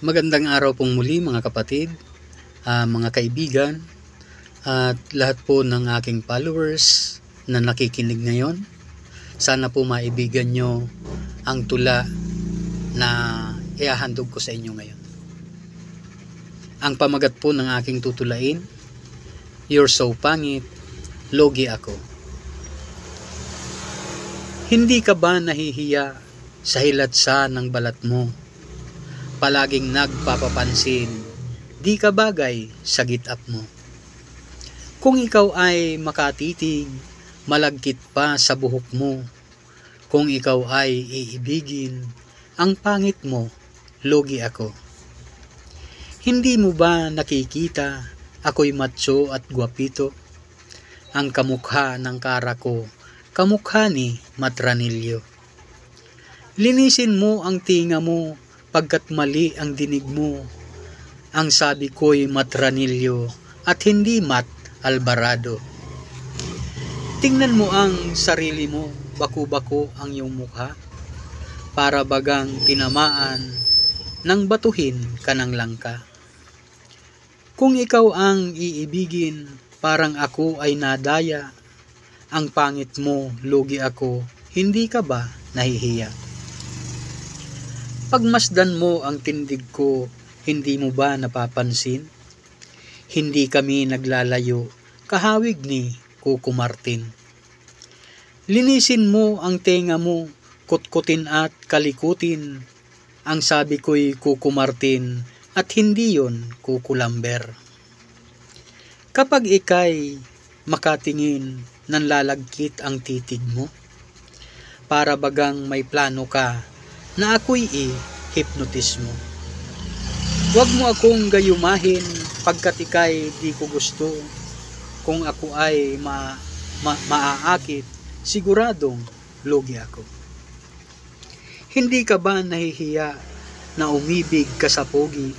Magandang araw pong muli mga kapatid, mga kaibigan, at lahat po ng aking followers na nakikinig ngayon. Sana po maibigan nyo ang tula na ihahandog ko sa inyo ngayon. Ang pamagat po ng aking tutulain, You're so pangit, logi ako. Hindi ka ba nahihiya sa hilatsa ng balat mo? Palaging nagpapapansin, di ka bagay sa get-up mo. Kung ikaw ay makatitig, malagkit pa sa buhok mo. Kung ikaw ay iibigin, ang pangit mo, logi ako. Hindi mo ba nakikita, ako'y macho at gwapito? Ang kamukha ng kara ko, kamukha ni Matranilyo. Linisin mo ang tinga mo, pagkat mali ang dinig mo. Ang sabi ko'y Matranilyo at hindi Mat Alvarado. Tingnan mo ang sarili mo, baku-bako ang iyong mukha. Para bagang tinamaan ng batuhin ka ng langka. Kung ikaw ang iibigin, parang ako ay nadaya. Ang pangit mo, logi ako, hindi ka ba nahihiya? Pagmasdan mo ang tindig ko, hindi mo ba napapansin? Hindi kami naglalayo, kahawig ni Coco Martin. Linisin mo ang tenga mo, kutkutin at kalikutin. Ang sabi ko'y Coco Martin at hindi yon Coco Lambert. Kapag ika'y makatingin, nanlalagkit ang titig mo. Para bagang may plano ka, na ako'y i-hypnotismo. Huwag mo akong gayumahin pagkat ika'y di ko gusto. Kung ako ay maaakit, siguradong logi ako. Hindi ka ba nahihiya na umibig ka sa pogi?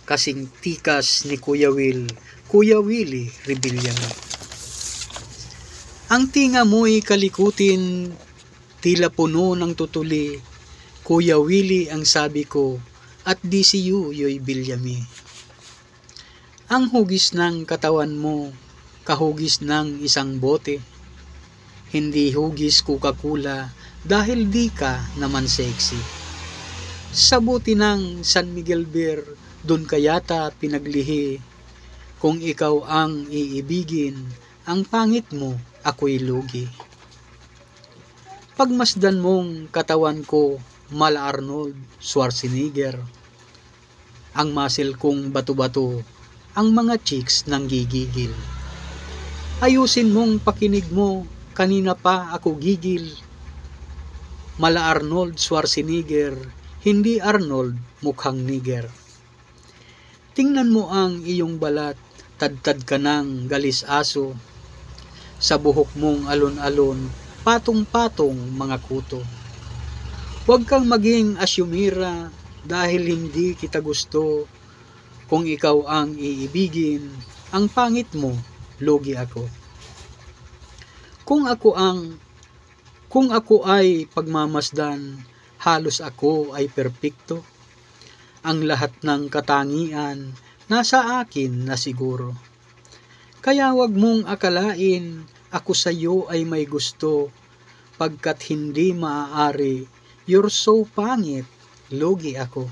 Kasing tikas ni Kuya Willie Rebillame. Ang tinga mo'y kalikutin, tila puno ng tutuli, Kuya Willie ang sabi ko, at DCU yo'y Villame. Ang hugis ng katawan mo, kahugis ng isang bote, hindi hugis Coca-Cola dahil di ka naman sexy. Sa buti ng San Miguel Beer, dun ka yata pinaglihi, kung ikaw ang iibigin, ang pangit mo, ako'y lugi. Pagmasdan mong katawan ko, mala Arnold Schwarzenegger. Ang muscle kong bato-bato, ang mga chicks nang gigigil. Ayusin mong pakinig mo, kanina pa ako gigil. Mala Arnold Schwarzenegger, hindi Arnold mukhang nigger. Tingnan mo ang iyong balat, tad-tad ka ng galis aso. Sa buhok mong alon-alon, patong-patong mga kuto. Huwag kang maging asyumira dahil hindi kita gusto. Kung ikaw ang iibigin, ang pangit mo, logi ako. Kung ako ay pagmamasdan, halos ako ay perpekto. Ang lahat ng katangian nasa akin na siguro. Kaya wag mong akalain ako sa iyo ay may gusto, pagkat hindi maaari, you're so pangit, logi ako.